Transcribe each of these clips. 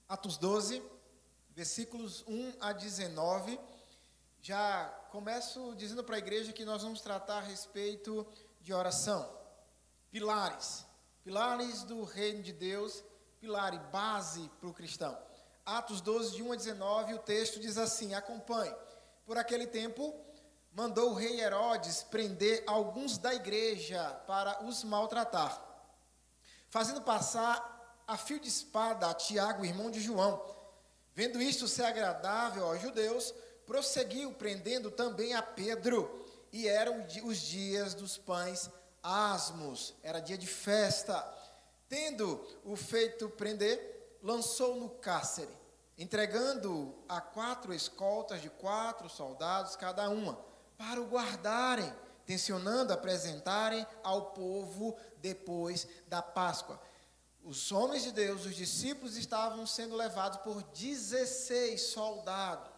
Atos 12, versículos 1 a 19. Já começo dizendo para a igreja que nós vamos tratar a respeito de oração. Pilares do reino de Deus, pilar e base para o cristão. Atos 12, de 1 a 19, o texto diz assim, acompanhe. Por aquele tempo, mandou o rei Herodes prender alguns da igreja para os maltratar, fazendo passar a fio de espada a Tiago, irmão de João. Vendo isto ser agradável aos judeus, prosseguiu prendendo também a Pedro. E eram os dias dos pães asmos, era dia de festa. Tendo-o feito prender, lançou no cárcere, entregando-o a 4 escoltas de 4 soldados cada uma, para o guardarem, tencionando apresentarem ao povo depois da Páscoa. Os homens de Deus, os discípulos, estavam sendo levados por 16 soldados.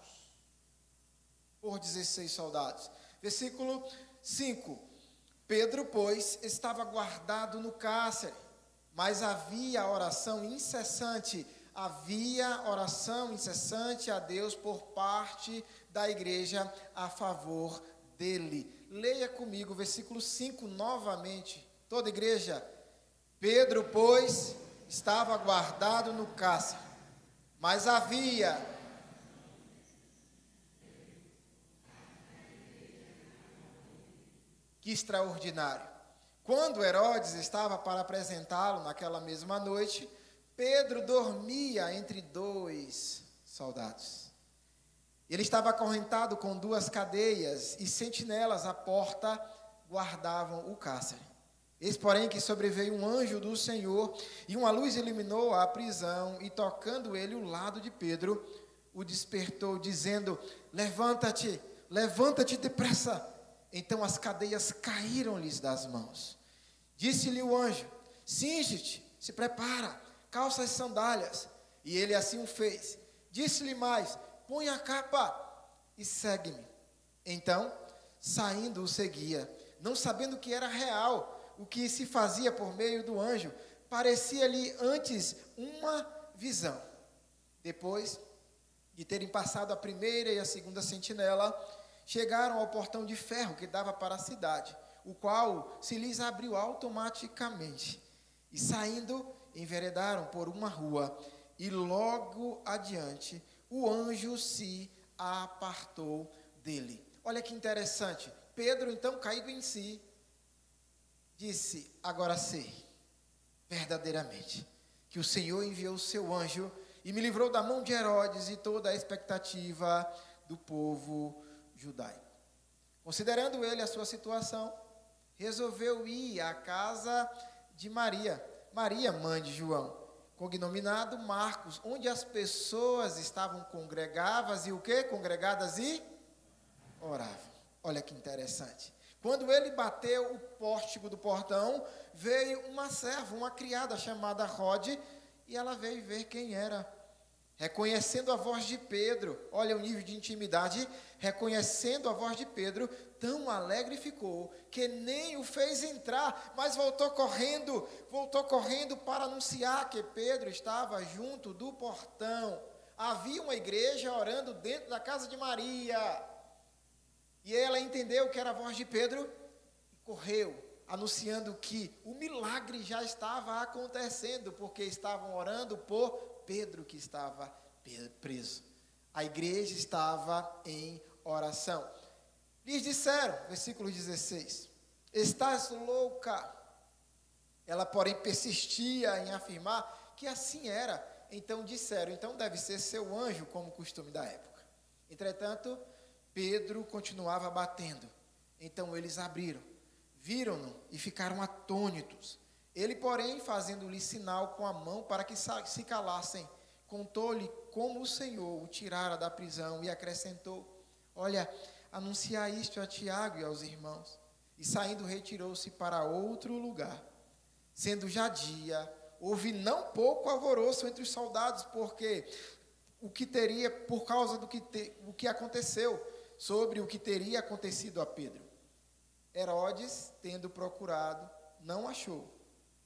Versículo 5. Pedro, pois, estava guardado no cárcere, mas havia oração incessante a Deus por parte da igreja a favor dele. Leia comigo o versículo 5 novamente. Toda igreja. Pedro, pois, estava guardado no cárcere, mas havia... Que extraordinário! Quando Herodes estava para apresentá-lo naquela mesma noite, Pedro dormia entre 2 soldados. Ele estava acorrentado com 2 cadeias e sentinelas à porta guardavam o cárcere. Eis, porém, que sobreveio um anjo do Senhor, e uma luz iluminou a prisão, e tocando ele o lado de Pedro, o despertou, dizendo, levanta-te depressa. Então as cadeias caíram-lhes das mãos. Disse-lhe o anjo, cinge-te, se prepara, calça as sandálias. E ele assim o fez. Disse-lhe mais, põe a capa e segue-me. Então, saindo o seguia, não sabendo que era real o que se fazia por meio do anjo, parecia-lhe antes uma visão. Depois de terem passado a primeira e a segunda sentinela, chegaram ao portão de ferro que dava para a cidade, o qual se lhes abriu automaticamente. E saindo, enveredaram por uma rua, e logo adiante, o anjo se apartou dele. Olha que interessante. Pedro, então, caído em si, disse, agora sei, verdadeiramente, que o Senhor enviou o seu anjo e me livrou da mão de Herodes e toda a expectativa do povo judaico. Considerando ele a sua situação, resolveu ir à casa de Maria, mãe de João, cognominado Marcos, onde as pessoas estavam congregadas e o quê? Congregadas e oravam. Olha que interessante. Quando ele bateu o pórtico do portão, veio uma serva, uma criada chamada Rode, e ela veio ver quem era. Reconhecendo a voz de Pedro, olha o nível de intimidade, reconhecendo a voz de Pedro, tão alegre ficou, que nem o fez entrar, mas voltou correndo para anunciar que Pedro estava junto do portão. Havia uma igreja orando dentro da casa de Maria. E ela entendeu que era a voz de Pedro e correu, anunciando que o milagre já estava acontecendo, porque estavam orando por Pedro que estava preso. A igreja estava em oração. Lhes disseram, versículo 16, estás louca? Ela, porém, persistia em afirmar que assim era. Então disseram, então deve ser seu anjo, como costume da época. Entretanto, Pedro continuava batendo. Então eles abriram, viram-no e ficaram atônitos. Ele, porém, fazendo-lhe sinal com a mão para que se calassem, contou-lhe como o Senhor o tirara da prisão e acrescentou, olha, anunciar isto a Tiago e aos irmãos. E saindo retirou-se para outro lugar. Sendo já dia, houve não pouco alvoroço entre os soldados, porque por causa do que aconteceu, sobre o que teria acontecido a Pedro. Herodes, tendo procurado, não achou.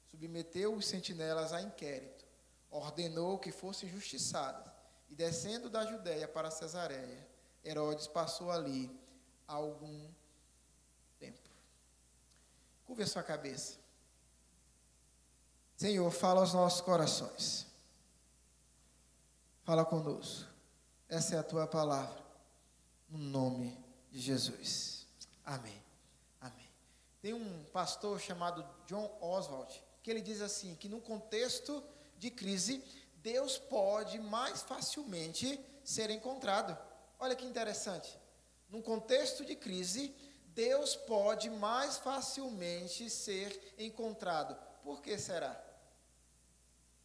Submeteu os sentinelas a inquérito. ordenou que fossem justiçadas. E descendo da Judéia para Cesareia, Herodes passou ali algum tempo. Curva a sua cabeça. Senhor, fala aos nossos corações. Fala conosco. Essa é a tua palavra. No nome de Jesus. Amém. Amém. Tem um pastor chamado John Oswald, que ele diz assim, que no contexto de crise, Deus pode mais facilmente ser encontrado. Olha que interessante. Num contexto de crise, Deus pode mais facilmente ser encontrado. Por que será?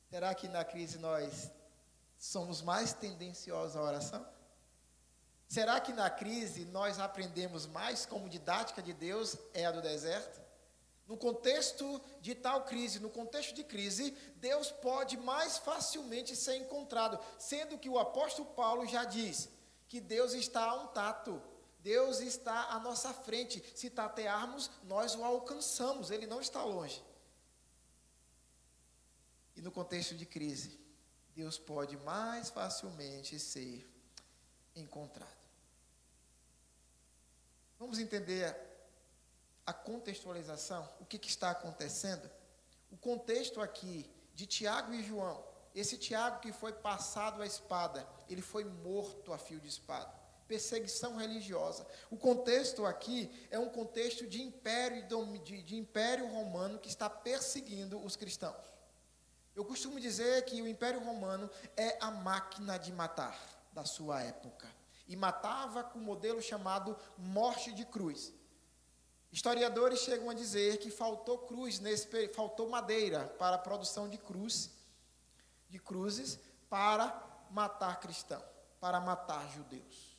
Será que na crise nós somos mais tendenciosos à oração? Será que na crise nós aprendemos mais como didática de Deus é a do deserto? No contexto de tal crise, no contexto de crise, Deus pode mais facilmente ser encontrado, sendo que o apóstolo Paulo já diz que Deus está a um tato, Deus está à nossa frente. Se tatearmos, nós o alcançamos, Ele não está longe. E no contexto de crise, Deus pode mais facilmente ser encontrado. Vamos entender a contextualização, o que está acontecendo. O contexto aqui de Tiago e João, esse Tiago que foi passado a espada, ele foi morto a fio de espada, perseguição religiosa. O contexto aqui é um contexto de império romano que está perseguindo os cristãos. Eu costumo dizer que o Império Romano é a máquina de matar da sua época, e matava com um modelo chamado morte de cruz. Historiadores chegam a dizer que faltou cruz faltou madeira para a produção de cruzes para matar cristãos, para matar judeus.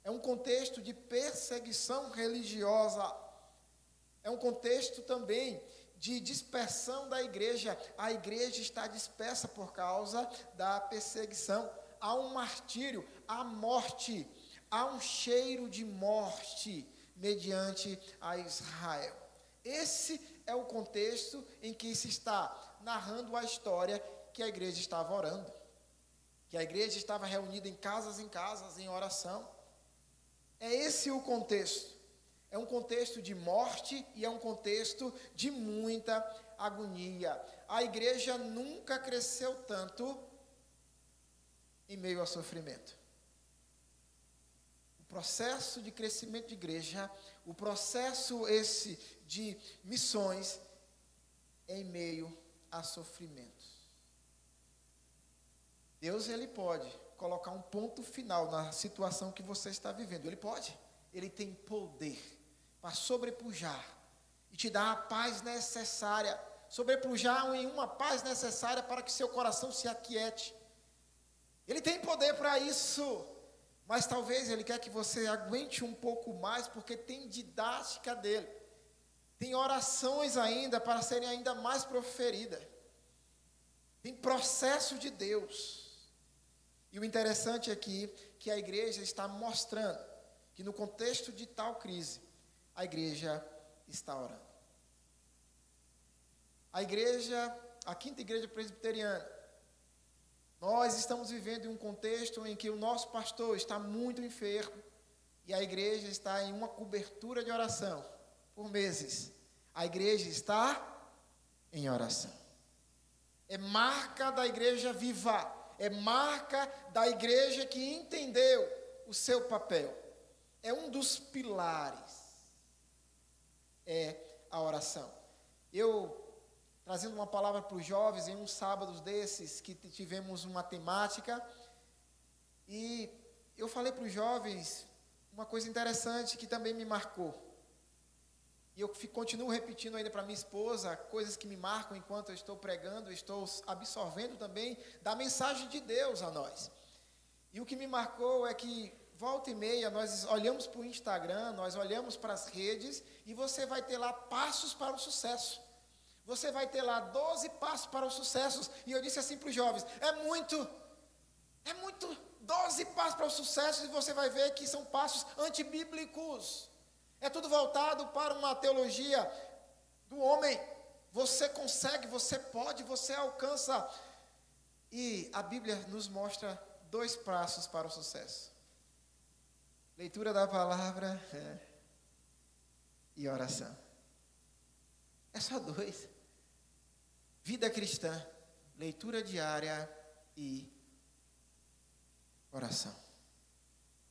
É um contexto de perseguição religiosa. É um contexto também de dispersão da igreja. A igreja está dispersa por causa da perseguição. Há um martírio, há morte, há um cheiro de morte mediante a Israel. Esse é o contexto em que se está narrando a história que a igreja estava orando, que a igreja estava reunida em casas em oração. É esse o contexto. É um contexto de morte e é um contexto de muita agonia. A igreja nunca cresceu tanto em meio ao sofrimento. O processo de crescimento de igreja, o processo esse de missões, é em meio a sofrimentos. Deus, Ele pode colocar um ponto final na situação que você está vivendo. Ele pode. Ele tem poder para sobrepujar e te dar a paz necessária. Sobrepujar em uma paz necessária para que seu coração se aquiete. Ele tem poder para isso. Mas talvez Ele quer que você aguente um pouco mais, porque tem didática dEle. Tem orações ainda para serem ainda mais proferidas. Tem processo de Deus. E o interessante aqui é que a igreja está mostrando que no contexto de tal crise, a igreja está orando. A igreja, a Quinta Igreja Presbiteriana, nós estamos vivendo em um contexto em que o nosso pastor está muito enfermo e a igreja está em uma cobertura de oração por meses. A igreja está em oração. É marca da igreja viva, é marca da igreja que entendeu o seu papel. É um dos pilares, é a oração. Eu, trazendo uma palavra para os jovens, em uns sábados desses, que tivemos uma temática, e eu falei para os jovens uma coisa interessante que também me marcou. E eu continuo repetindo ainda para minha esposa, coisas que me marcam enquanto eu estou pregando, estou absorvendo também da mensagem de Deus a nós. E o que me marcou é que, volta e meia, nós olhamos para o Instagram, nós olhamos para as redes, e você vai ter lá passos para o sucesso. Você vai ter lá 12 passos para o sucesso. E eu disse assim para os jovens, é muito 12 passos para o sucesso, e você vai ver que são passos antibíblicos. É tudo voltado para uma teologia do homem. Você consegue, você pode, você alcança. E a Bíblia nos mostra 2 passos para o sucesso: leitura da palavra e oração. É só 2. Vida cristã, leitura diária e oração.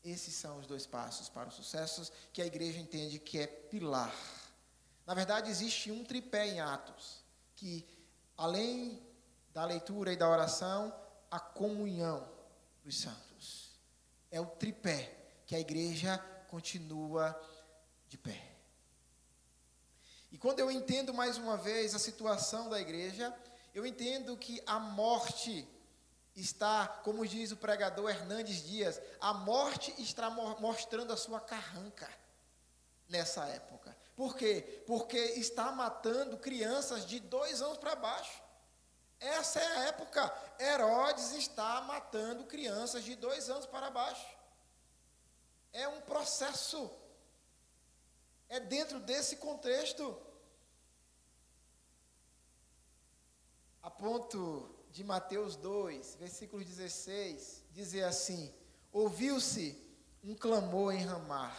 Esses são os 2 passos para o sucesso que a igreja entende que é pilar. Na verdade, existe um tripé em Atos, que além da leitura e da oração, a comunhão dos santos. É o tripé que a igreja continua de pé. E quando eu entendo mais uma vez a situação da igreja, eu entendo que a morte está, como diz o pregador Hernandes Dias, a morte está mostrando a sua carranca nessa época. Por quê? Porque está matando crianças de 2 anos para baixo. Essa é a época. Herodes está matando crianças de 2 anos para baixo. É um processo. É dentro desse contexto. A ponto de Mateus 2, versículo 16, dizer assim: ouviu-se um clamor em Ramá,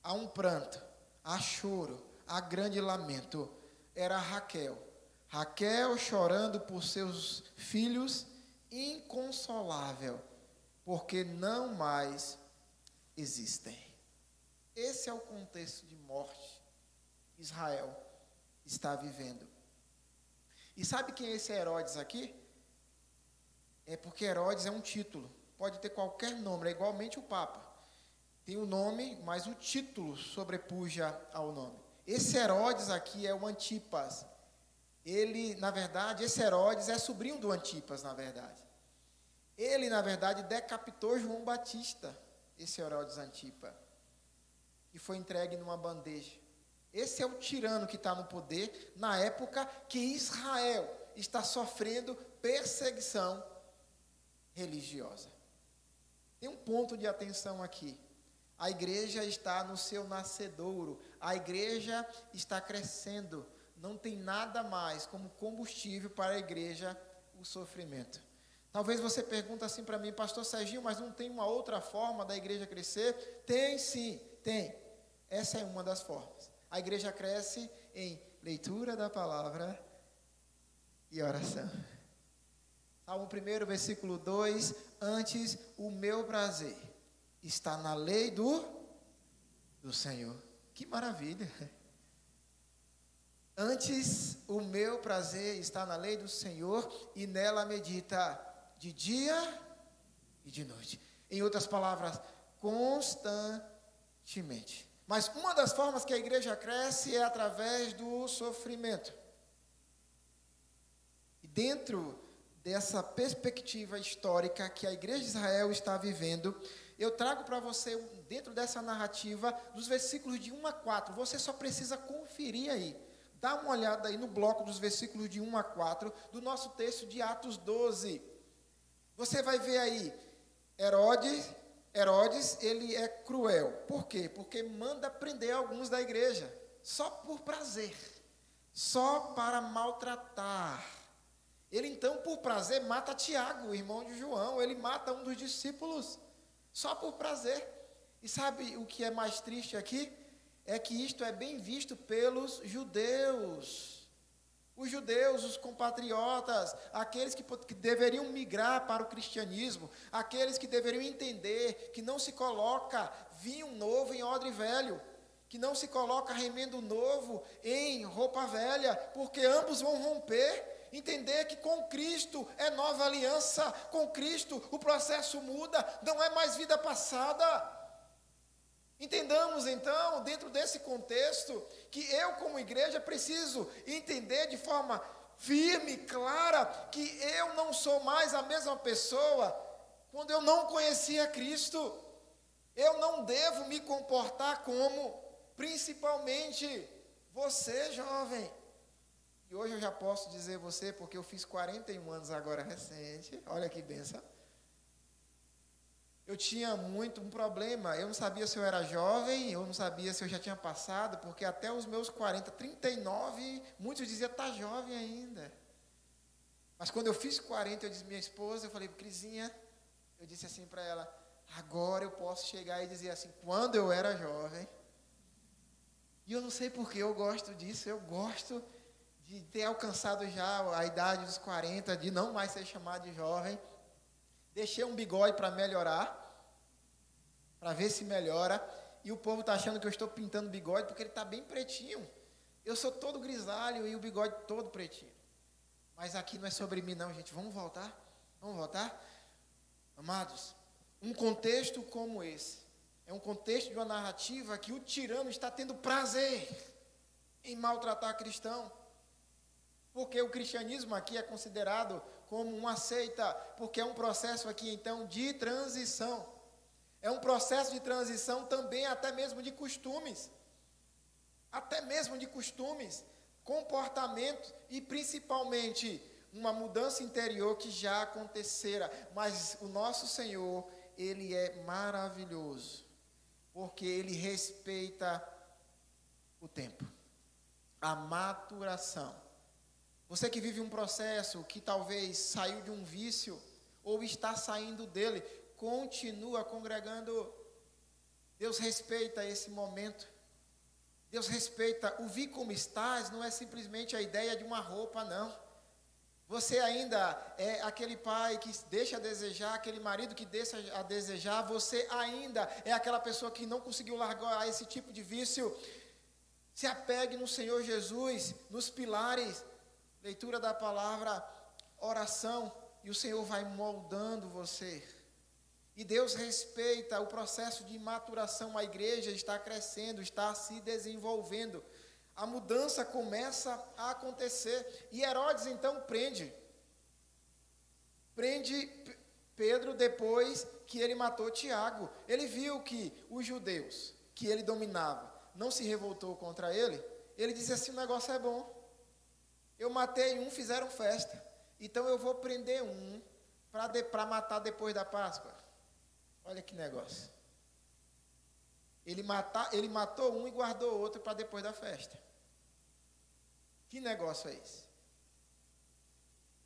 há um pranto, há choro, há grande lamento. Era Raquel chorando por seus filhos, inconsolável, porque não mais existem. Esse é o contexto de morte que Israel está vivendo. E sabe quem é esse Herodes aqui? É porque Herodes é um título. Pode ter qualquer nome, é igualmente o Papa. Tem o nome, mas o título sobrepuja ao nome. Esse Herodes aqui é o Antipas. Ele, na verdade, esse Herodes é sobrinho do Antipas, na verdade. Ele, na verdade, decapitou João Batista, esse Herodes Antipas, e foi entregue numa bandeja. Esse é o tirano que está no poder na época que Israel está sofrendo perseguição religiosa. Tem um ponto de atenção aqui. A igreja está no seu nascedouro. A igreja está crescendo. Não tem nada mais como combustível para a igreja o sofrimento. Talvez você pergunte assim para mim: pastor Serginho, mas não tem uma outra forma da igreja crescer? Tem sim, tem. Essa é uma das formas. A igreja cresce em leitura da palavra e oração. Salmo 1, versículo 2: antes o meu prazer está na lei do Senhor. Que maravilha! Antes o meu prazer está na lei do Senhor, e nela medita de dia e de noite. Em outras palavras, constantemente. Mas uma das formas que a igreja cresce é através do sofrimento. E dentro dessa perspectiva histórica que a igreja de Israel está vivendo, eu trago para você, dentro dessa narrativa, dos versículos de 1 a 4. Você só precisa conferir aí. Dá uma olhada aí no bloco dos versículos de 1 a 4 do nosso texto de Atos 12. Você vai ver aí, Herodes, ele é cruel. Por quê? Porque manda prender alguns da igreja, só por prazer, só para maltratar. Ele então, por prazer, mata Tiago, o irmão de João. Ele mata um dos discípulos, só por prazer. E sabe o que é mais triste aqui? É que isto é bem visto pelos judeus. Os judeus, os compatriotas, aqueles que deveriam migrar para o cristianismo, aqueles que deveriam entender que não se coloca vinho novo em odre velho, que não se coloca remendo novo em roupa velha, porque ambos vão romper. Entender que com Cristo é nova aliança, com Cristo o processo muda, não é mais vida passada. Entendamos então, dentro desse contexto, que eu como igreja preciso entender de forma firme, clara, que eu não sou mais a mesma pessoa quando eu não conhecia Cristo. Eu não devo me comportar como, principalmente você, jovem. E hoje eu já posso dizer você, porque eu fiz 41 anos agora recente. Olha que bênção. Eu tinha um problema. Eu não sabia se eu era jovem, eu não sabia se eu já tinha passado, porque até os meus 39, muitos diziam, está jovem ainda. Mas quando eu fiz 40, eu disse minha esposa, eu falei, Crisinha, eu disse assim para ela, agora eu posso chegar e dizer assim, quando eu era jovem, e eu não sei porque eu gosto disso, eu gosto de ter alcançado já a idade dos 40, de não mais ser chamado de jovem. Deixei um bigode para melhorar, para ver se melhora, e o povo está achando que eu estou pintando bigode porque ele está bem pretinho. Eu sou todo grisalho e o bigode todo pretinho. Mas aqui não é sobre mim não, gente. Vamos voltar? Vamos voltar? Amados, um contexto como esse, é um contexto de uma narrativa que o tirano está tendo prazer em maltratar cristão. Porque o cristianismo aqui é considerado como uma seita, porque é um processo aqui então de transição. É um processo de transição também até mesmo de costumes. Até mesmo de costumes, comportamentos e principalmente uma mudança interior que já acontecera. Mas o nosso Senhor, Ele é maravilhoso, porque Ele respeita o tempo, a maturação. Você que vive um processo que talvez saiu de um vício ou está saindo dele, continua congregando. Deus respeita esse momento. Deus respeita. O vir como estás não é simplesmente a ideia de uma roupa, não. Você ainda é aquele pai que deixa a desejar, aquele marido que deixa a desejar. Você ainda é aquela pessoa que não conseguiu largar esse tipo de vício. Se apegue no Senhor Jesus, nos pilares. Leitura da palavra, oração, e o Senhor vai moldando você. E Deus respeita o processo de maturação. A igreja está crescendo, está se desenvolvendo. A mudança começa a acontecer. E Herodes então prende Pedro depois que ele matou Tiago. Ele viu que os judeus que ele dominava não se revoltou contra ele. Ele disse assim, o negócio é bom. Eu matei um, fizeram festa. Então eu vou prender um para matar depois da Páscoa. Olha que negócio. Ele matou um e guardou outro para depois da festa. Que negócio é esse?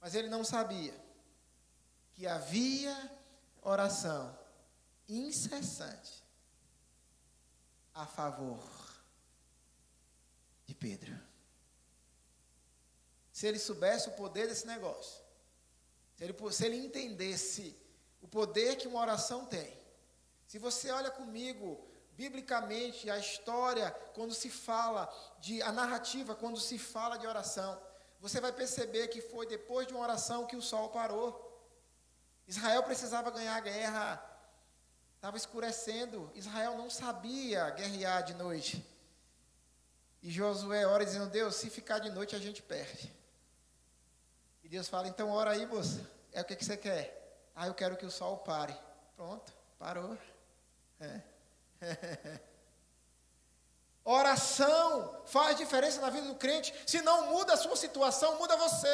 Mas ele não sabia que havia oração incessante a favor de Pedro. Se ele soubesse o poder desse negócio, se ele entendesse o poder que uma oração tem. Se você olha comigo, biblicamente, a história, quando se fala a narrativa, quando se fala de oração, você vai perceber que foi depois de uma oração que o sol parou. Israel precisava ganhar a guerra, estava escurecendo, Israel não sabia guerrear de noite. E Josué ora dizendo, Deus, se ficar de noite a gente perde. E Deus fala, então ora aí, moça, o que você quer? Eu quero que o sol pare. Pronto, parou. Oração faz diferença na vida do crente. Se não muda a sua situação, muda você.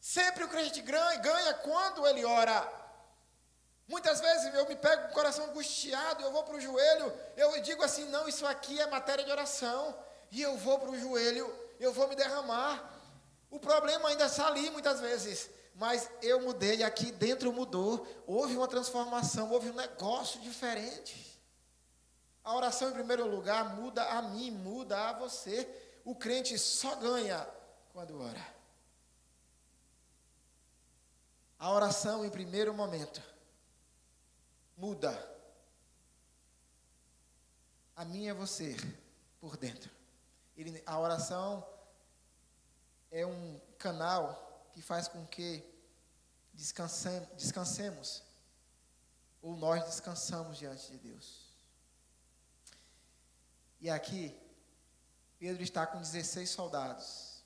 Sempre o crente ganha quando ele ora. Muitas vezes eu me pego com o coração angustiado, eu vou para o joelho, eu digo assim, não, isso aqui é matéria de oração. E eu vou para o joelho, eu vou me derramar. O problema ainda está ali muitas vezes. Mas eu mudei, aqui dentro mudou. Houve uma transformação, houve um negócio diferente. A oração, em primeiro lugar, muda a mim, muda a você. O crente só ganha quando ora. A oração, em primeiro momento, muda a mim e a você por dentro. A oração é um canal que faz com que descansemos, ou nós descansamos diante de Deus. E aqui, Pedro está com 16 soldados,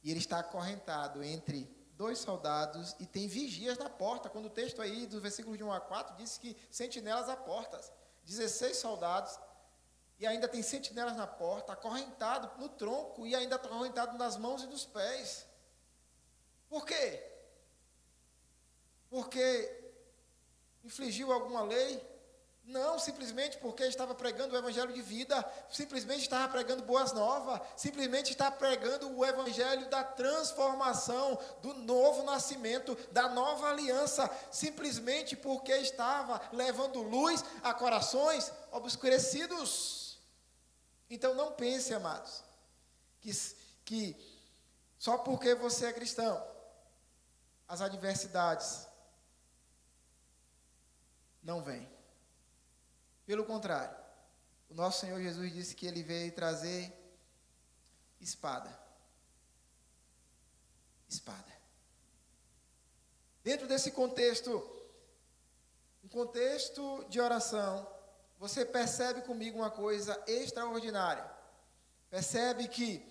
e ele está acorrentado entre 2 soldados, e tem vigias na porta, quando o texto aí, do versículo de 1 a 4, diz que sentinelas à porta, 16 soldados, e ainda tem sentinelas na porta, acorrentado no tronco, e ainda acorrentado nas mãos e nos pés. Por quê? Porque infligiu alguma lei? Não simplesmente porque estava pregando o evangelho de vida, simplesmente estava pregando boas novas, simplesmente estava pregando o evangelho da transformação, do novo nascimento, da nova aliança, simplesmente porque estava levando luz a corações obscurecidos. Então não pense, amados, que só porque você é cristão, as adversidades não vêm. Pelo contrário, o nosso Senhor Jesus disse que Ele veio trazer espada. Espada. Dentro desse contexto, um contexto de oração, você percebe comigo uma coisa extraordinária. Percebe que,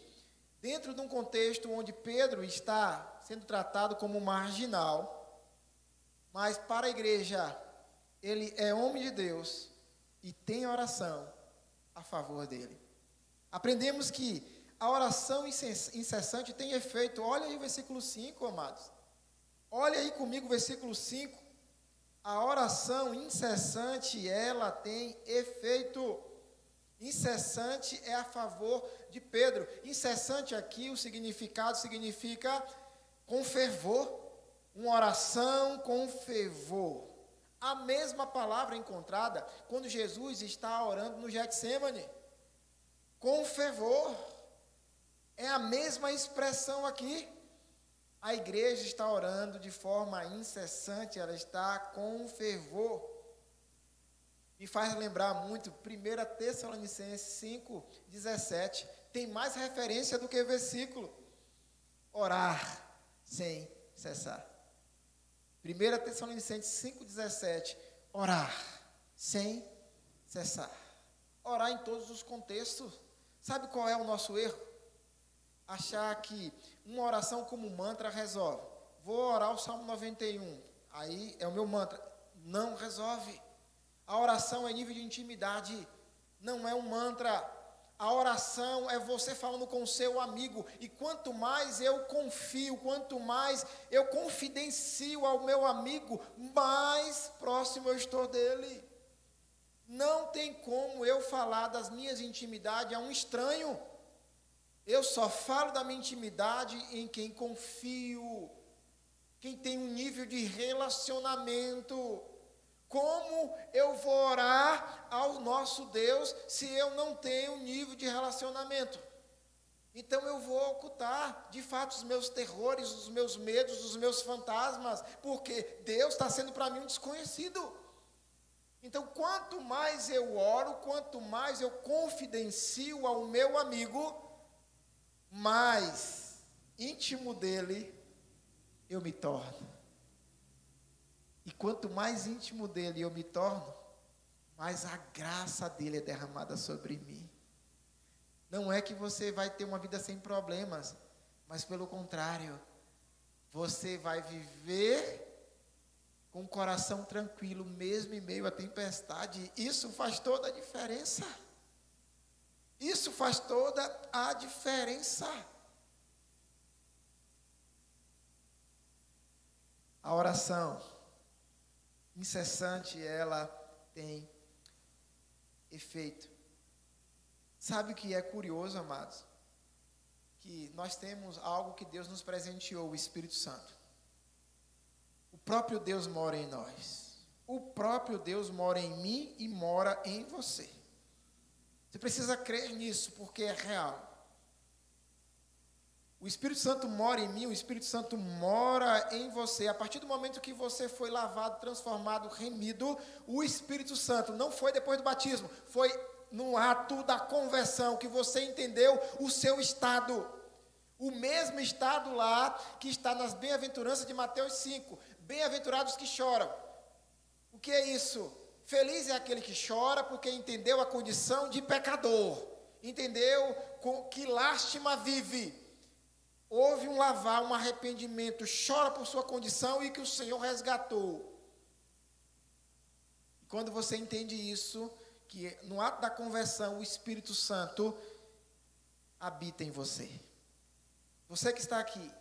dentro de um contexto onde Pedro está sendo tratado como marginal, mas para a igreja, ele é homem de Deus, e tem oração a favor dele. Aprendemos que a oração incessante tem efeito. Olha aí o versículo 5, amados. Olha aí comigo o versículo 5. A oração incessante, ela tem efeito. Incessante é a favor de Pedro. Incessante aqui, o significado significa com fervor. Uma oração com fervor. A mesma palavra encontrada quando Jesus está orando no Getsêmani. Com fervor. É a mesma expressão aqui. A igreja está orando de forma incessante, ela está com fervor. Me faz lembrar muito 1 Tessalonicenses 5:17. Tem mais referência do que versículo. Orar sem cessar. 1 Tessalonicenses 5:17, orar sem cessar. Orar em todos os contextos. Sabe qual é o nosso erro? Achar que uma oração como mantra resolve. Vou orar o Salmo 91, aí é o meu mantra. Não resolve. A oração é nível de intimidade, não é um mantra. A oração é você falando com o seu amigo. E quanto mais eu confio, quanto mais eu confidencio ao meu amigo, mais próximo eu estou dele. Não tem como eu falar das minhas intimidades a um estranho. Eu só falo da minha intimidade em quem confio, quem tem um nível de relacionamento. Como eu vou orar ao nosso Deus se eu não tenho nível de relacionamento? Então eu vou ocultar, de fato, os meus terrores, os meus medos, os meus fantasmas, porque Deus está sendo para mim um desconhecido. Então, quanto mais eu oro, quanto mais eu confidencio ao meu amigo, mais íntimo dele eu me torno. E quanto mais íntimo dele eu me torno, mais a graça dele é derramada sobre mim. Não é que você vai ter uma vida sem problemas, mas pelo contrário, você vai viver com o coração tranquilo, mesmo em meio à tempestade. Isso faz toda a diferença. Isso faz toda a diferença. A oração incessante, ela tem efeito. Sabe o que é curioso, amados? Que nós temos algo que Deus nos presenteou, o Espírito Santo. O próprio Deus mora em nós. O próprio Deus mora em mim e mora em você. Você precisa crer nisso, porque é real. O Espírito Santo mora em mim, o Espírito Santo mora em você. A partir do momento que você foi lavado, transformado, remido, o Espírito Santo não foi depois do batismo, foi no ato da conversão que você entendeu o seu estado. O mesmo estado lá que está nas bem-aventuranças de Mateus 5. Bem-aventurados que choram. O que é isso? Feliz é aquele que chora porque entendeu a condição de pecador. Entendeu com que lástima vive. Houve um lavar, um arrependimento, chora por sua condição e que o Senhor resgatou. Quando você entende isso, que no ato da conversão o Espírito Santo habita em você. Você que está aqui,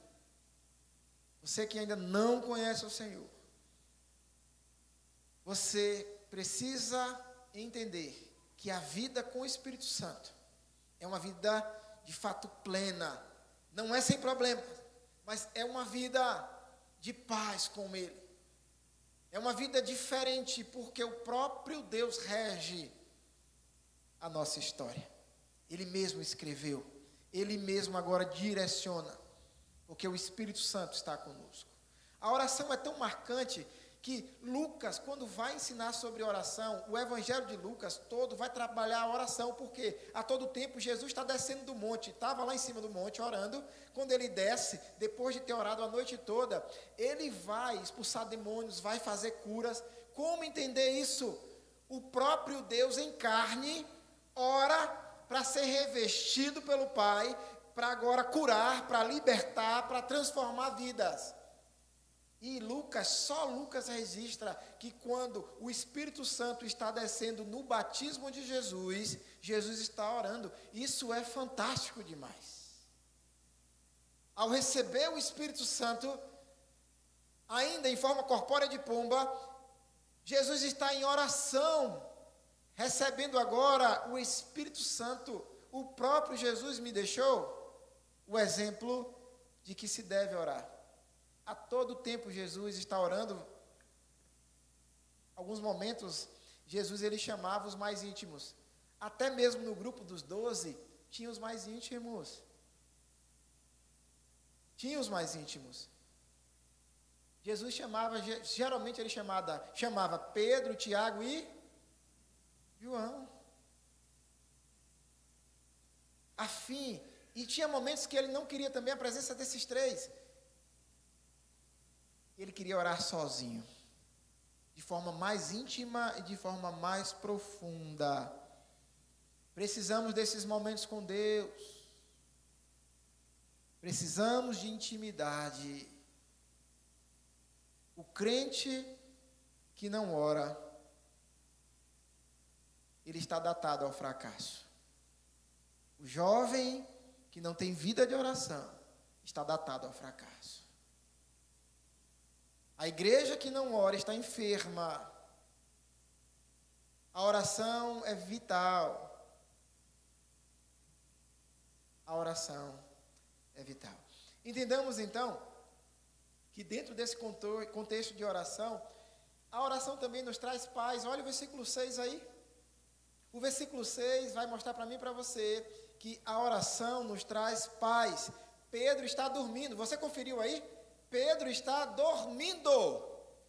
você que ainda não conhece o Senhor, você precisa entender que a vida com o Espírito Santo é uma vida de fato plena. Não é sem problemas, mas é uma vida de paz com Ele. É uma vida diferente, porque o próprio Deus rege a nossa história. Ele mesmo escreveu, Ele mesmo agora direciona, porque o Espírito Santo está conosco. A oração é tão marcante que Lucas, quando vai ensinar sobre oração, o Evangelho de Lucas todo vai trabalhar a oração, porque a todo tempo Jesus está descendo do monte, estava lá em cima do monte orando. Quando ele desce, depois de ter orado a noite toda, ele vai expulsar demônios, vai fazer curas. Como entender isso? O próprio Deus em carne ora para ser revestido pelo Pai, para agora curar, para libertar, para transformar vidas. E só Lucas registra que quando o Espírito Santo está descendo no batismo de Jesus, Jesus está orando. Isso é fantástico demais. Ao receber o Espírito Santo, ainda em forma corpórea de pomba, Jesus está em oração, recebendo agora o Espírito Santo. O próprio Jesus me deixou o exemplo de que se deve orar. A todo tempo Jesus está orando. Alguns momentos, Jesus ele chamava os mais íntimos. Até mesmo no grupo dos 12, tinha os mais íntimos. Jesus geralmente ele chamava Pedro, Tiago e João. E tinha momentos que ele não queria também a presença desses três. Ele queria orar sozinho, de forma mais íntima e de forma mais profunda. Precisamos desses momentos com Deus. Precisamos de intimidade. O crente que não ora, ele está datado ao fracasso. O jovem que não tem vida de oração está datado ao fracasso. A igreja que não ora está enferma. A oração é vital. A oração é vital. Entendamos então que dentro desse contexto de oração, a oração também nos traz paz. Olha o versículo 6 aí. O versículo 6 vai mostrar para mim e para você que a oração nos traz paz. Pedro está dormindo. Você conferiu aí? Pedro está dormindo.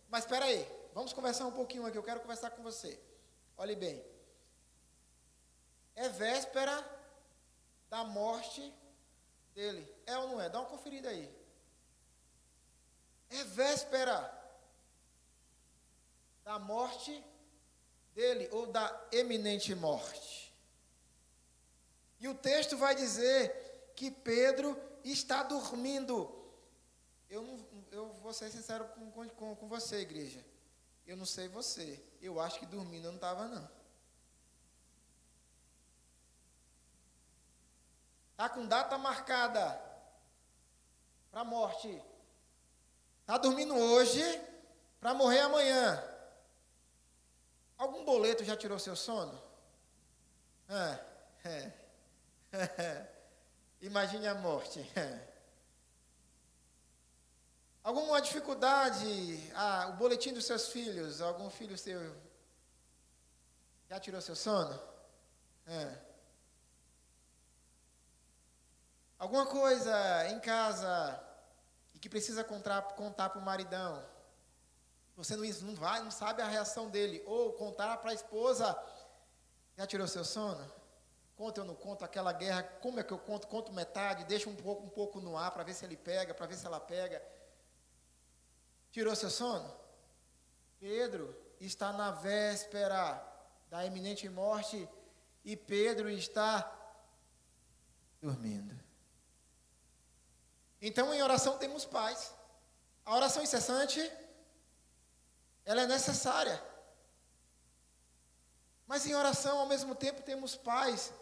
Mas espera aí, vamos conversar um pouquinho aqui. Eu quero conversar com você. Olhe bem. É véspera da morte dele. É ou não é? Dá uma conferida aí. É véspera da morte dele, ou da eminente morte. E o texto vai dizer que Pedro está dormindo. Eu vou ser sincero com você, igreja. Eu não sei você. Eu acho que dormindo eu não estava, não. Está com data marcada para a morte. Está dormindo hoje para morrer amanhã. Algum boleto já tirou seu sono? Imagine a morte. Alguma dificuldade? O boletim dos seus filhos, algum filho seu já tirou seu sono? Alguma coisa em casa e que precisa contar para o maridão? Você não sabe a reação dele. Ou contar para a esposa, já tirou seu sono? Conto ou não conto aquela guerra? Como é que eu conto? Conto metade, deixo um pouco no ar para ver se ele pega, para ver se ela pega. Tirou seu sono? Pedro está na véspera da iminente morte e Pedro está dormindo. Então, em oração temos paz. A oração incessante, ela é necessária. Mas em oração, ao mesmo tempo, temos paz.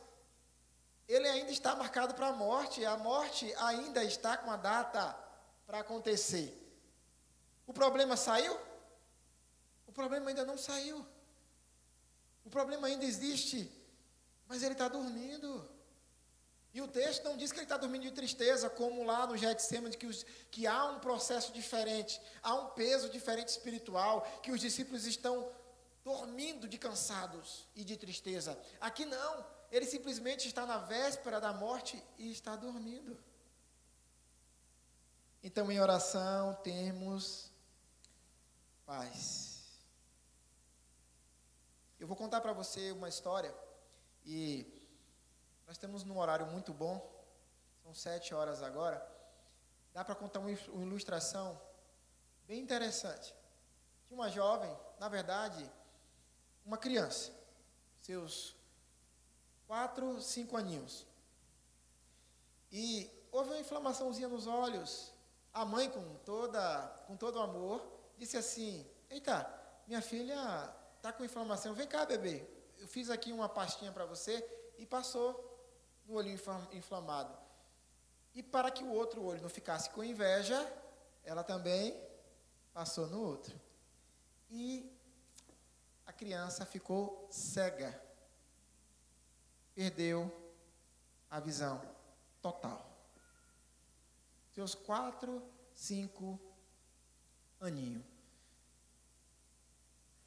Ele ainda está marcado para a morte ainda está com a data para acontecer. O problema saiu? O problema ainda não saiu. O problema ainda existe, mas ele está dormindo. E o texto não diz que ele está dormindo de tristeza, como lá no Getsêmani, que há um processo diferente, há um peso diferente espiritual, que os discípulos estão dormindo de cansados e de tristeza. Aqui não, ele simplesmente está na véspera da morte e está dormindo. Então, em oração, temos paz. Eu vou contar para você uma história, e nós estamos num horário muito bom, são 7 horas agora. Dá para contar uma ilustração bem interessante. De uma jovem, na verdade, uma criança, seus 4, 5 aninhos. E houve uma inflamaçãozinha nos olhos. A mãe, com todo o amor, disse assim: eita, minha filha está com inflamação, vem cá, bebê. Eu fiz aqui uma pastinha para você, e passou no olho inflamado. E para que o outro olho não ficasse com inveja, ela também passou no outro. E a criança ficou cega. Perdeu a visão total. Seus 4, 5 aninhos.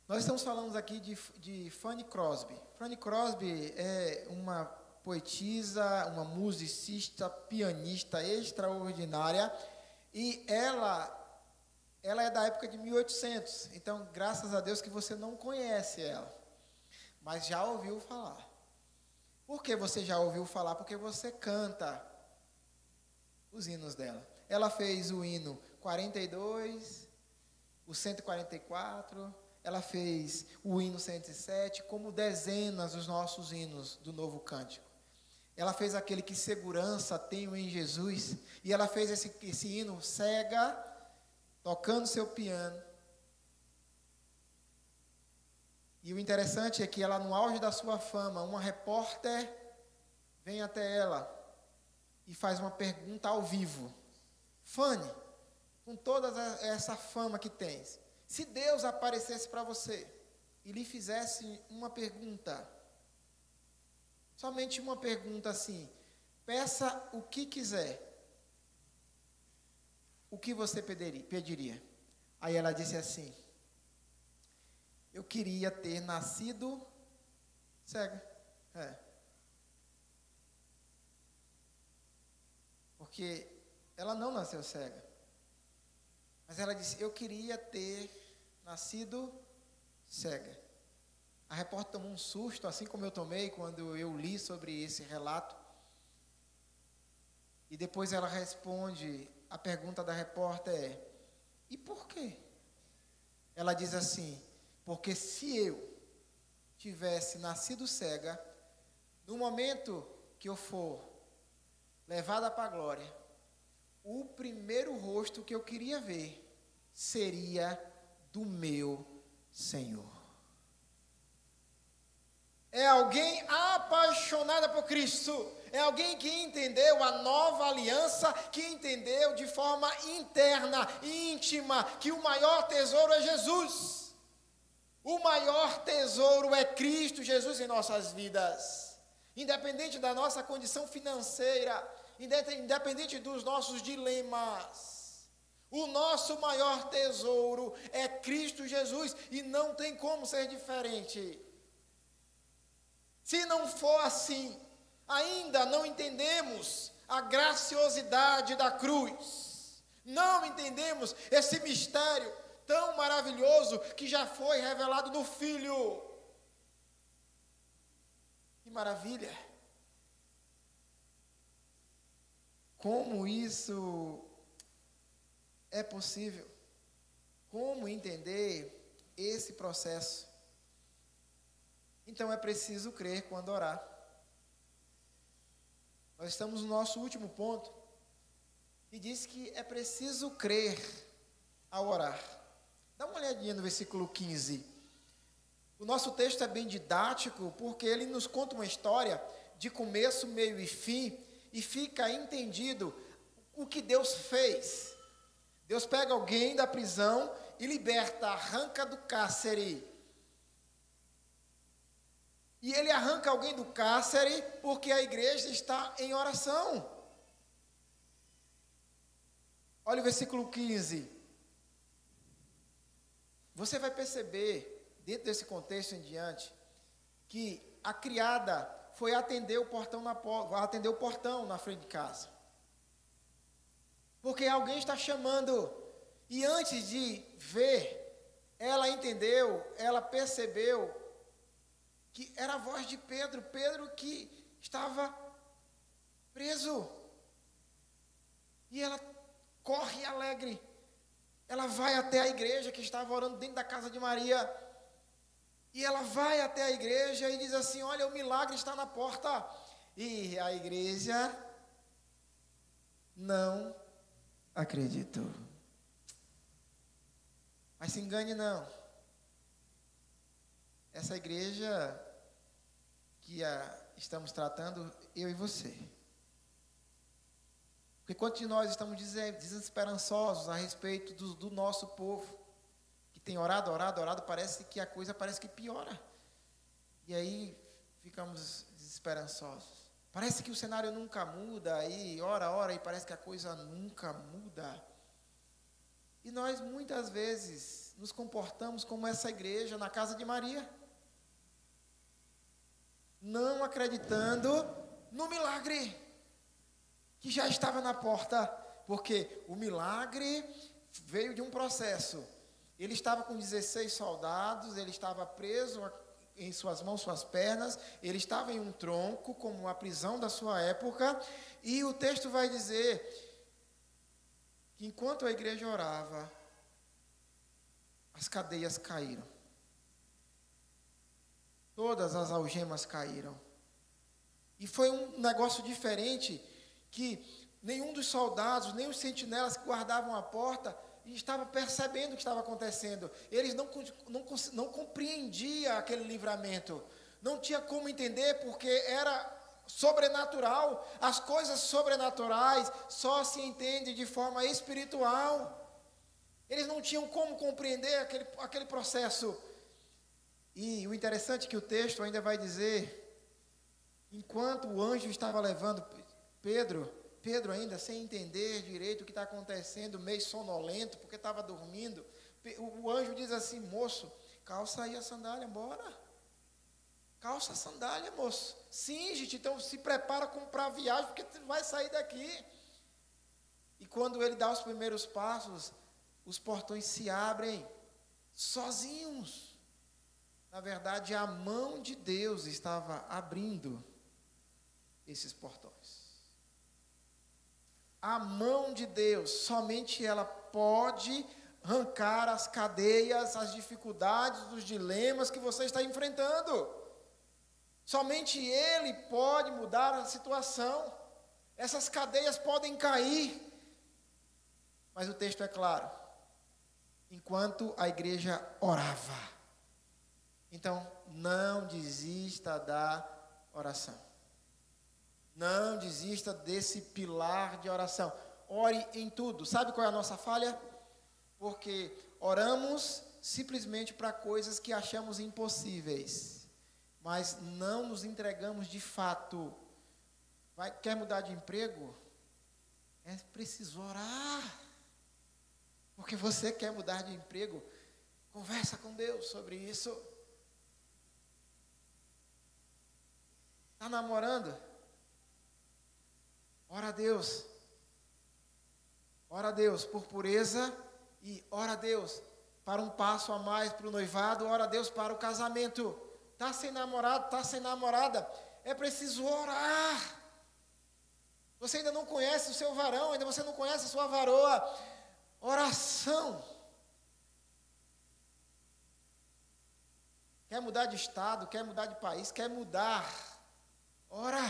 Nós estamos falando aqui de Fanny Crosby. Fanny Crosby é uma poetisa, uma musicista, pianista extraordinária, e ela é da época de 1800, então graças a Deus que você não conhece ela, mas já ouviu falar. Por que você já ouviu falar? Porque você canta os hinos dela. Ela fez o hino 42, o 144, ela fez o hino 107, como dezenas dos nossos hinos do Novo Cântico. Ela fez aquele que segurança tenho em Jesus, e ela fez esse hino cega, tocando seu piano. E o interessante é que ela, no auge da sua fama, uma repórter vem até ela e faz uma pergunta ao vivo: Fanny, com toda essa fama que tens, se Deus aparecesse para você e lhe fizesse uma pergunta, somente uma pergunta assim, peça o que quiser, o que você pediria? Aí ela disse assim: eu queria ter nascido cega. Porque ela não nasceu cega. Mas ela disse: eu queria ter nascido cega. A repórter tomou um susto, assim como eu tomei quando eu li sobre esse relato. E depois ela responde, a pergunta da repórter é: e por quê? Ela diz assim: porque se eu tivesse nascido cega, no momento que eu for levada para a glória, o primeiro rosto que eu queria ver seria do meu Senhor. É alguém apaixonada por Cristo. É alguém que entendeu a nova aliança, que entendeu de forma interna, íntima, que o maior tesouro é Jesus. O maior tesouro é Cristo Jesus em nossas vidas. Independente da nossa condição financeira, independente dos nossos dilemas, o nosso maior tesouro é Cristo Jesus, e não tem como ser diferente. Se não for assim, ainda não entendemos a graciosidade da cruz, não entendemos esse mistério tão maravilhoso que já foi revelado no Filho. Que maravilha! Como isso é possível? Como entender esse processo? Então é preciso crer quando orar. Nós estamos no nosso último ponto, e diz que é preciso crer ao orar. Dá uma olhadinha no versículo 15. O nosso texto é bem didático, porque ele nos conta uma história de começo, meio e fim, e fica entendido o que Deus fez. Deus pega alguém da prisão e liberta, arranca do cárcere. E ele arranca alguém do cárcere porque a igreja está em oração. Olha o versículo 15. Você vai perceber, dentro desse contexto em diante, que a criada foi atender o portão na frente de casa. Porque alguém está chamando. E antes de ver, ela entendeu, ela percebeu que era a voz de Pedro. Pedro que estava preso. E ela corre alegre. Ela vai até a igreja que estava orando dentro da casa de Maria. E ela vai até a igreja e diz assim: olha, o milagre está na porta. E a igreja não acreditou. Mas se engane não. Essa igreja que estamos tratando, eu e você. Porque quantos de nós estamos desesperançosos a respeito do nosso povo, que tem orado, parece que a coisa piora. E aí ficamos desesperançosos. Parece que o cenário nunca muda, aí ora, e parece que a coisa nunca muda. E nós muitas vezes nos comportamos como essa igreja na casa de Maria, não acreditando no milagre que já estava na porta, porque o milagre veio de um processo. Ele estava com 16 soldados, ele estava preso em suas mãos, suas pernas, ele estava em um tronco, como a prisão da sua época, e o texto vai dizer que enquanto a igreja orava, as cadeias caíram. Todas as algemas caíram. E foi um negócio diferente, que nenhum dos soldados, nem os sentinelas que guardavam a porta, estava percebendo o que estava acontecendo. Eles não compreendiam aquele livramento. Não tinha como entender, porque era sobrenatural. As coisas sobrenaturais só se entendem de forma espiritual. Eles não tinham como compreender aquele processo. E o interessante é que o texto ainda vai dizer, enquanto o anjo estava levando Pedro ainda sem entender direito o que está acontecendo, meio sonolento, porque estava dormindo, o anjo diz assim: moço, calça aí a sandália, bora. Calça a sandália, moço. Sim, gente, então se prepara para a viagem, porque vai sair daqui. E quando ele dá os primeiros passos, os portões se abrem sozinhos. Na verdade, a mão de Deus estava abrindo esses portões. A mão de Deus, somente ela pode arrancar as cadeias, as dificuldades, os dilemas que você está enfrentando. Somente Ele pode mudar a situação. Essas cadeias podem cair. Mas o texto é claro. Enquanto a igreja orava. Então, não desista da oração. Não desista desse pilar de oração. Ore em tudo. Sabe qual é a nossa falha? Porque oramos simplesmente para coisas que achamos impossíveis. Mas não nos entregamos de fato. Quer mudar de emprego? É preciso orar. Porque você quer mudar de emprego? Conversa com Deus sobre isso. Está namorando? Ora a Deus. Ora a Deus por pureza e ora a Deus para um passo a mais para o noivado, ora a Deus para o casamento. Está sem namorado, está sem namorada, é preciso orar. Você ainda não conhece o seu varão, ainda você não conhece a sua varoa. Oração. Quer mudar de estado, quer mudar de país, quer mudar. Ora.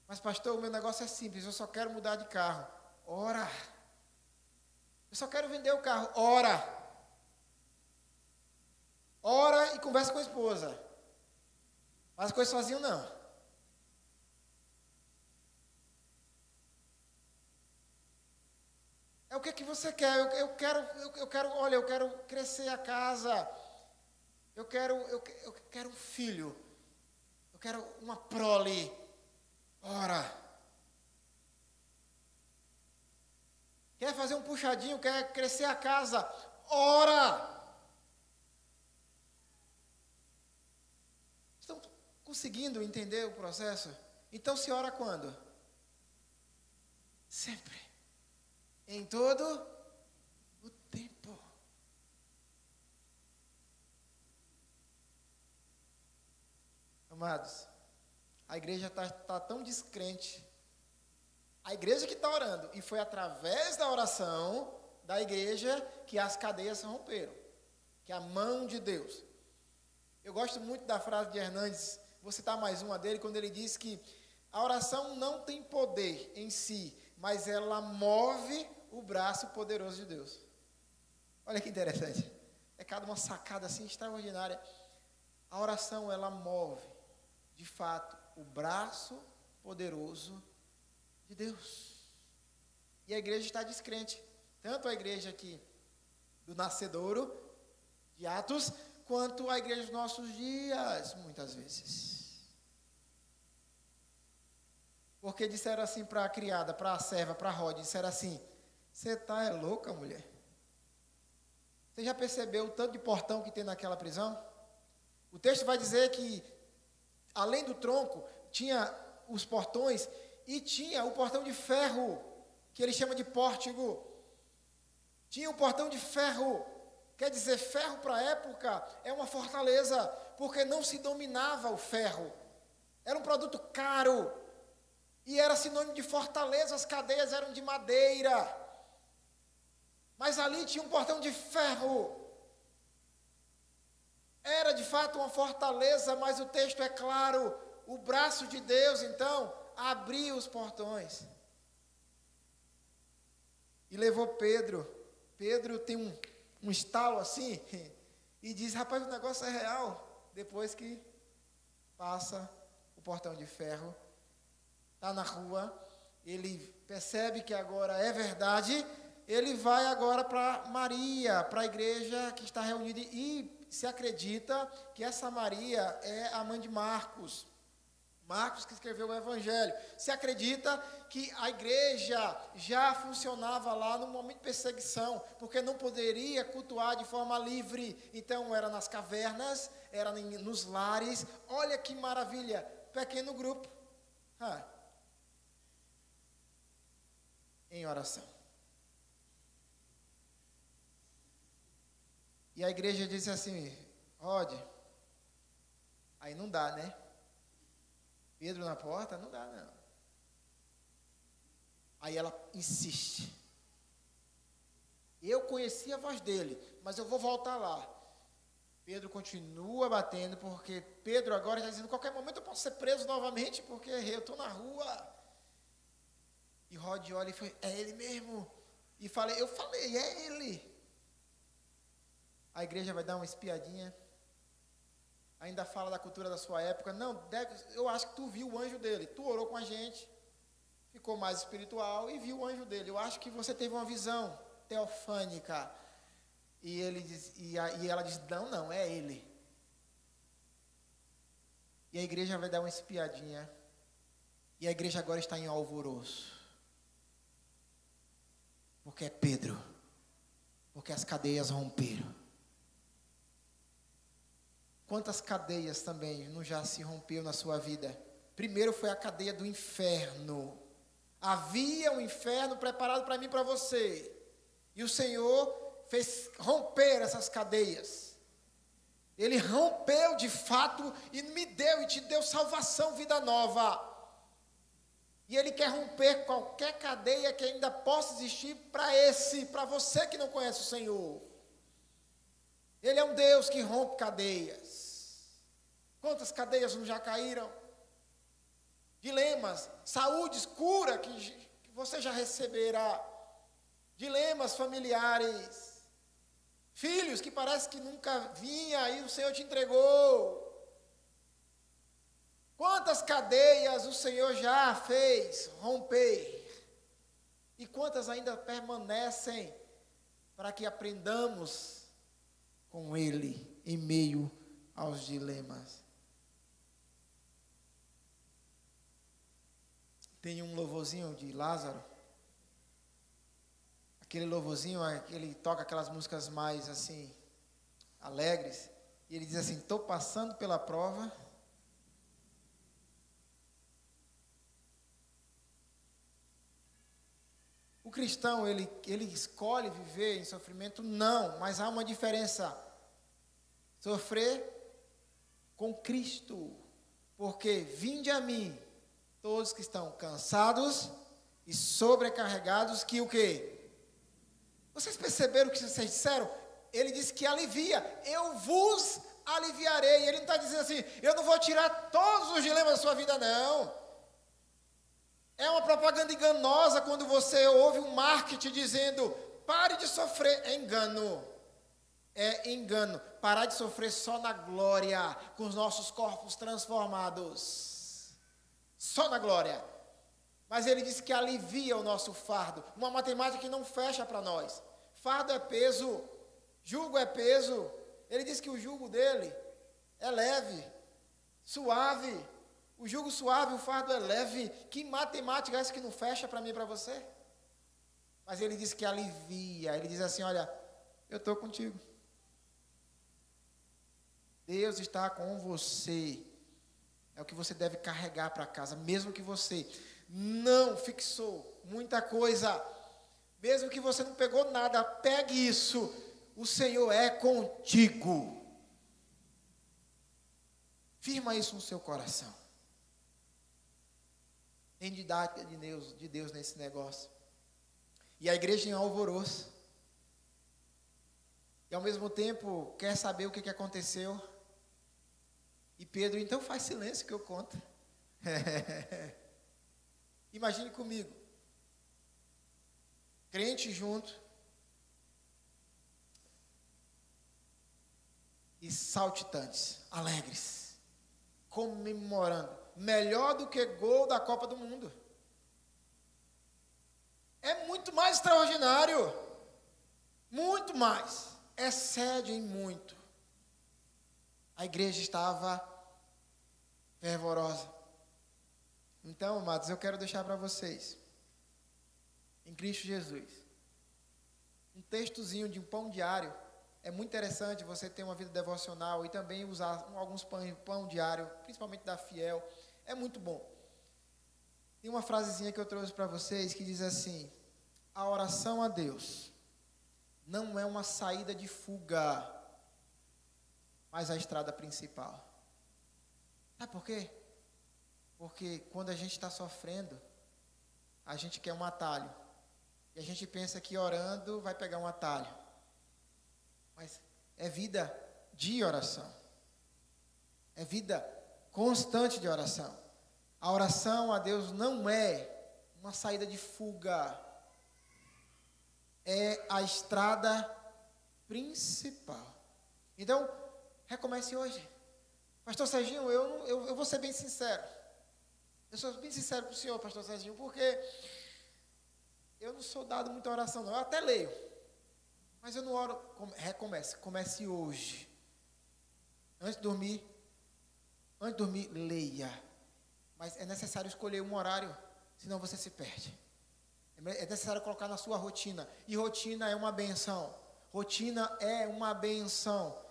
Mas pastor, o meu negócio é simples, eu só quero mudar de carro. Ora. Eu só quero vender o carro. Ora. Ora e conversa com a esposa. Faz coisa sozinho não. É o que você quer? Eu quero crescer a casa. Eu quero um filho. Eu quero uma prole. Ora. Quer fazer um puxadinho, quer crescer a casa. Ora. Estão conseguindo entender o processo? Então se ora quando? Sempre. Em todo o tempo. Amados, a igreja está tão descrente. A igreja que está orando. E foi através da oração da igreja que as cadeias se romperam. Que a mão de Deus. Eu gosto muito da frase de Hernandes, vou citar mais uma dele, quando ele diz que a oração não tem poder em si, mas ela move o braço poderoso de Deus. Olha que interessante. É cada uma sacada assim extraordinária. A oração, ela move, de fato, o braço poderoso de Deus. E a igreja está descrente. Tanto a igreja aqui do Nascedouro, de Atos, quanto a igreja dos nossos dias, muitas vezes. Porque disseram assim para a criada, para a serva, para a Rod, disseram assim: você tá louca, mulher? Você já percebeu o tanto de portão que tem naquela prisão? O texto vai dizer que, além do tronco, tinha os portões e tinha o portão de ferro, que ele chama de pórtigo. Tinha um portão de ferro. Quer dizer, ferro para a época é uma fortaleza, porque não se dominava o ferro. Era um produto caro. E era sinônimo de fortaleza, as cadeias eram de madeira. Mas ali tinha um portão de ferro. Era de fato uma fortaleza, mas o texto é claro. O braço de Deus, então, abriu os portões. E levou Pedro. Pedro tem um estalo assim, e diz: rapaz, o negócio é real. Depois que passa o portão de ferro, está na rua, ele percebe que agora é verdade, ele vai agora para Maria, para a igreja que está reunida, e se acredita que essa Maria é a mãe de Marcos. Marcos que escreveu o Evangelho. Se acredita que a igreja já funcionava lá no momento de perseguição, porque não poderia cultuar de forma livre. Então era nas cavernas, era nos lares. Olha que maravilha, pequeno grupo. Em oração. E a igreja disse assim: Rod, aí não dá, né? Pedro na porta, não dá não. Aí ela insiste. Eu conheci a voz dele, mas eu vou voltar lá. Pedro continua batendo, porque Pedro agora está dizendo: qualquer momento eu posso ser preso novamente, porque eu estou na rua. E Rod olha e foi: é ele mesmo. E eu falei, é ele. A igreja vai dar uma espiadinha. Ainda fala da cultura da sua época. Não, eu acho que tu viu o anjo dele. Tu orou com a gente, ficou mais espiritual e viu o anjo dele. Eu acho que você teve uma visão teofânica. E ela diz: não, é ele. E a igreja vai dar uma espiadinha. E a igreja agora está em alvoroço. Porque é Pedro. Porque as cadeias romperam. Quantas cadeias também não já se rompeu na sua vida? Primeiro foi a cadeia do inferno. Havia um inferno preparado para mim e para você. E o Senhor fez romper essas cadeias. Ele rompeu de fato e me deu e te deu salvação, vida nova. E Ele quer romper qualquer cadeia que ainda possa existir para você que não conhece o Senhor. Ele é um Deus que rompe cadeias. Quantas cadeias não já caíram? Dilemas, saúdes, cura que você já receberá. Dilemas familiares. Filhos que parece que nunca vinha e o Senhor te entregou. Quantas cadeias o Senhor já fez romper? E quantas ainda permanecem para que aprendamos com Ele em meio aos dilemas. Tem um louvorzinho de Lázaro. Aquele louvorzinho, ele toca aquelas músicas mais assim, alegres. E ele diz assim: estou passando pela prova. O cristão, ele escolhe viver em sofrimento? Não, mas há uma diferença. Sofrer com Cristo. Porque vinde a mim, todos que estão cansados e sobrecarregados, que o quê? Vocês perceberam o que vocês disseram? Ele disse que alivia. Eu vos aliviarei. Ele não está dizendo assim: eu não vou tirar todos os dilemas da sua vida, não. É uma propaganda enganosa quando você ouve um marketing dizendo: pare de sofrer. É engano. É engano. Parar de sofrer só na glória, com os nossos corpos transformados. Só na glória. Mas ele disse que alivia o nosso fardo. Uma matemática que não fecha para nós. Fardo é peso, jugo é peso. Ele disse que o jugo dele é leve, suave. O jugo suave, o fardo é leve. Que matemática é essa que não fecha para mim e para você? Mas ele disse que alivia. Ele diz assim: olha, eu estou contigo. Deus está com você. É o que você deve carregar para casa. Mesmo que você não fixou muita coisa, mesmo que você não pegou nada, pegue isso. O Senhor é contigo. Firma isso no seu coração. Identidade de Deus nesse negócio. E a igreja em alvoroço. E ao mesmo tempo quer saber o que aconteceu. E Pedro, então faz silêncio que eu conto. Imagine comigo. Crente junto. E saltitantes, alegres. Comemorando. Melhor do que gol da Copa do Mundo. É muito mais extraordinário. Muito mais. Excede em muito. A igreja estava fervorosa. Então, amados, eu quero deixar para vocês, em Cristo Jesus, um textozinho de um pão diário. É muito interessante você ter uma vida devocional e também usar alguns pão diário, principalmente da Fiel. É muito bom. Tem uma frasezinha que eu trouxe para vocês que diz assim: a oração a Deus não é uma saída de fuga, mas a estrada principal. Sabe por quê? Porque quando a gente está sofrendo, a gente quer um atalho. E a gente pensa que orando vai pegar um atalho. Mas é vida de oração. É vida constante de oração. A oração a Deus não é uma saída de fuga. É a estrada principal. Então, recomece hoje. Pastor Serginho, eu vou ser bem sincero. Eu sou bem sincero com o senhor, pastor Serginho, porque eu não sou dado muita oração, não. Eu até leio. Mas eu não oro. Recomece. Comece hoje. Antes de dormir, leia. Mas é necessário escolher um horário, senão você se perde. É necessário colocar na sua rotina. E rotina é uma benção. Rotina é uma benção.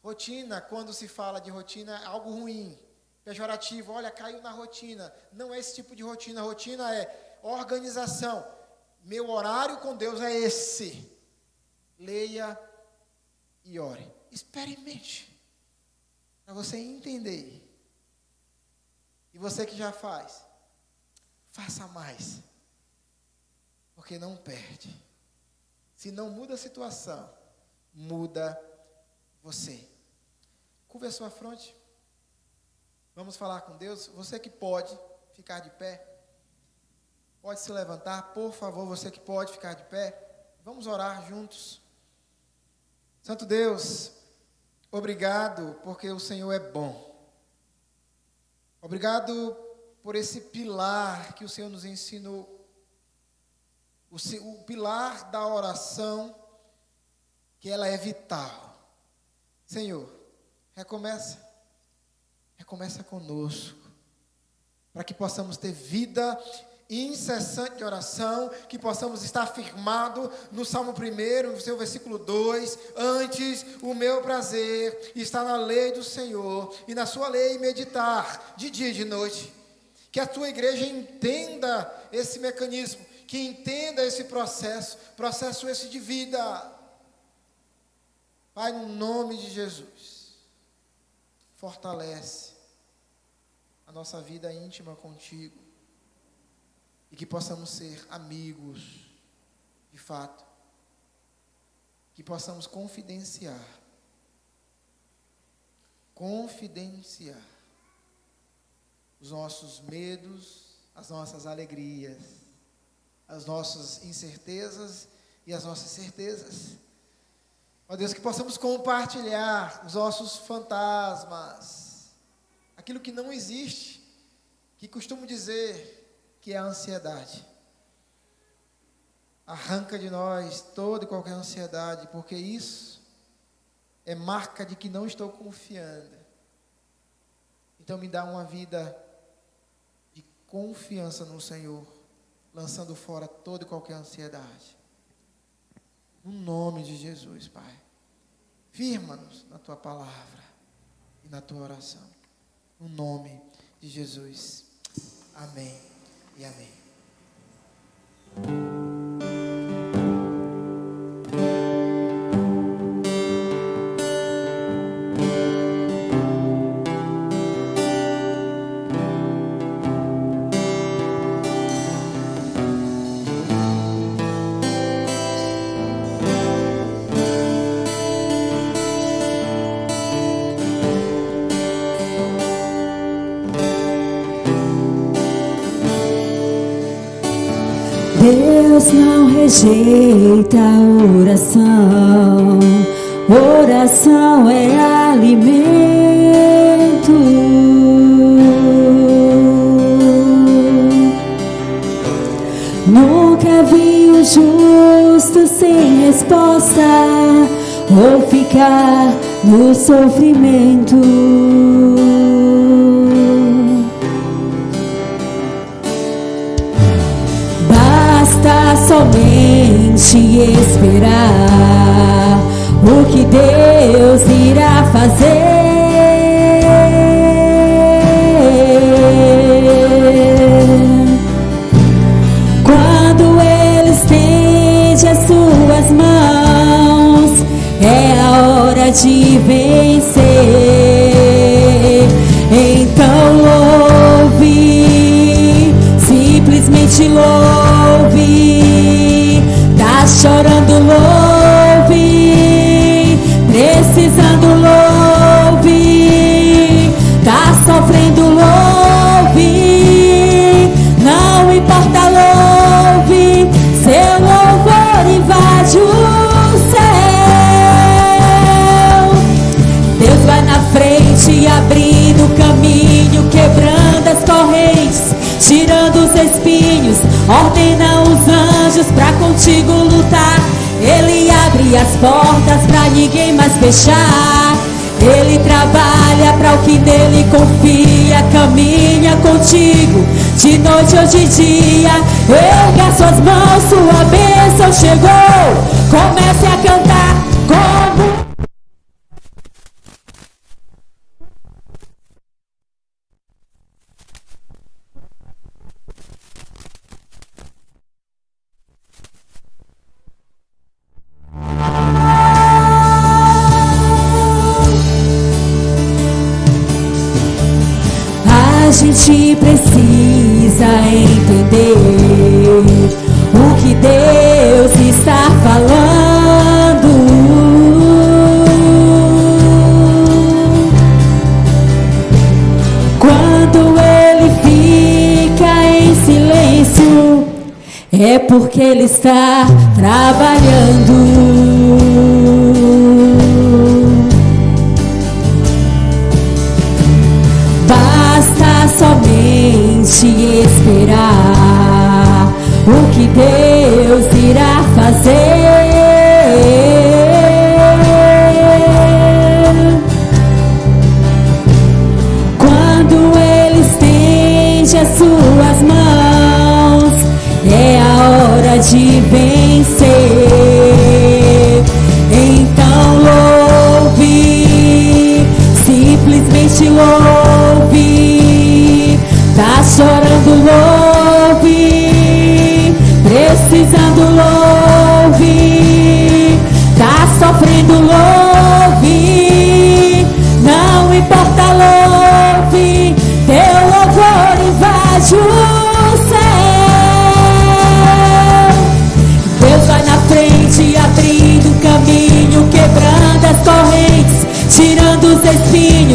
Rotina, quando se fala de rotina, é algo ruim, pejorativo. Olha, caiu na rotina. Não é esse tipo de rotina. Rotina é organização. Meu horário com Deus é esse. Leia e ore. Experimente. Para você entender. E você que já faz, faça mais. Porque não perde. Se não muda a situação, muda você. Curva a sua fronte. Vamos falar com Deus. Você que pode ficar de pé, pode se levantar, por favor, você que pode ficar de pé. Vamos orar juntos. Santo Deus, obrigado porque o Senhor é bom. Obrigado por esse pilar que o Senhor nos ensinou. O pilar da oração, que ela é vital. Senhor, Recomeça conosco, para que possamos ter vida incessante de oração, que possamos estar firmados no Salmo 1, no seu versículo 2, antes o meu prazer está na lei do Senhor, e na sua lei meditar de dia e de noite. Que a tua igreja entenda esse mecanismo, que entenda esse processo esse de vida. Pai, no nome de Jesus, fortalece a nossa vida íntima contigo, e que possamos ser amigos, de fato, que possamos confidenciar os nossos medos, as nossas alegrias, as nossas incertezas e as nossas certezas. Ó Deus, que possamos compartilhar os nossos fantasmas, aquilo que não existe, que costumo dizer que é a ansiedade. Arranca de nós toda e qualquer ansiedade, porque isso é marca de que não estou confiando. Então me dá uma vida de confiança no Senhor, lançando fora toda e qualquer ansiedade. No nome de Jesus, Pai. Firma-nos na Tua palavra e na Tua oração. No nome de Jesus. Amém e amém. Deus não rejeita a oração, oração é alimento. Nunca vi um justo sem resposta ou ficar no sofrimento. Somente esperar o que Deus irá fazer. Quando Ele estende as suas mãos, é a hora de vencer. Então louve, simplesmente louve. Tá chorando, louve. Precisando, louve. Tá sofrendo, louve. Não importa, louve. Seu louvor invade o céu. Deus vai na frente, abrindo caminho, quebrando as correntes, tirando os espinhos, ordena os anjos pra contigo lutar. Ele abre as portas pra ninguém mais fechar. Ele trabalha pra o que nele confia, caminha contigo de noite ou de dia. Erga suas mãos, sua bênção chegou. Comece a cantar como a gente precisa entender o que Deus está falando. Quando Ele fica em silêncio, é porque Ele está trabalhando. Somente esperar o que Deus irá fazer.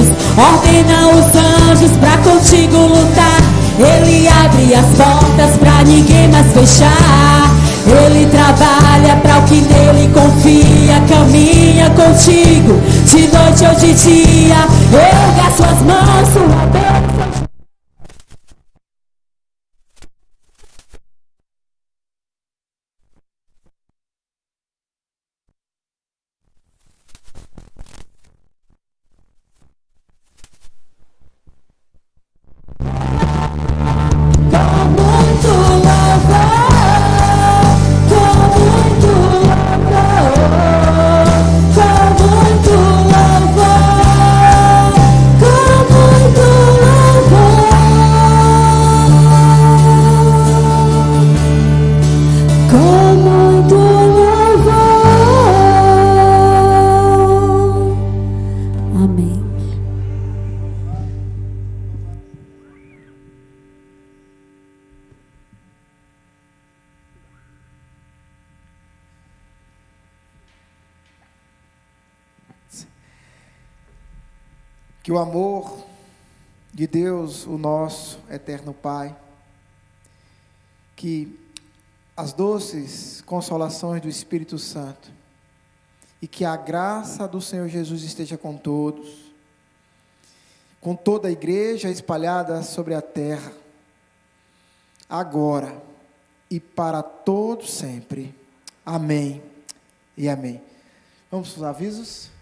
espinhos, ordena os anjos pra contigo lutar. Ele abre as portas pra ninguém mais fechar. Ele trabalha pra o que nele confia, caminha contigo de noite ou de dia. Erga suas mãos, sua bênção. Que o amor de Deus, o nosso eterno Pai, que as doces consolações do Espírito Santo e que a graça do Senhor Jesus esteja com todos, com toda a igreja espalhada sobre a terra, agora e para todos sempre. Amém e amém. Vamos para os avisos?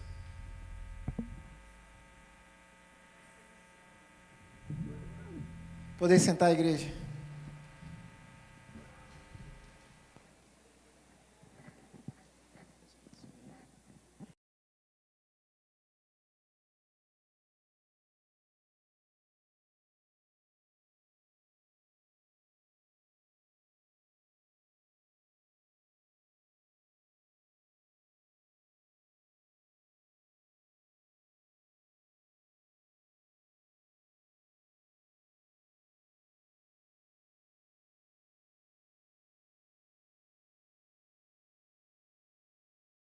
Poder sentar, igreja.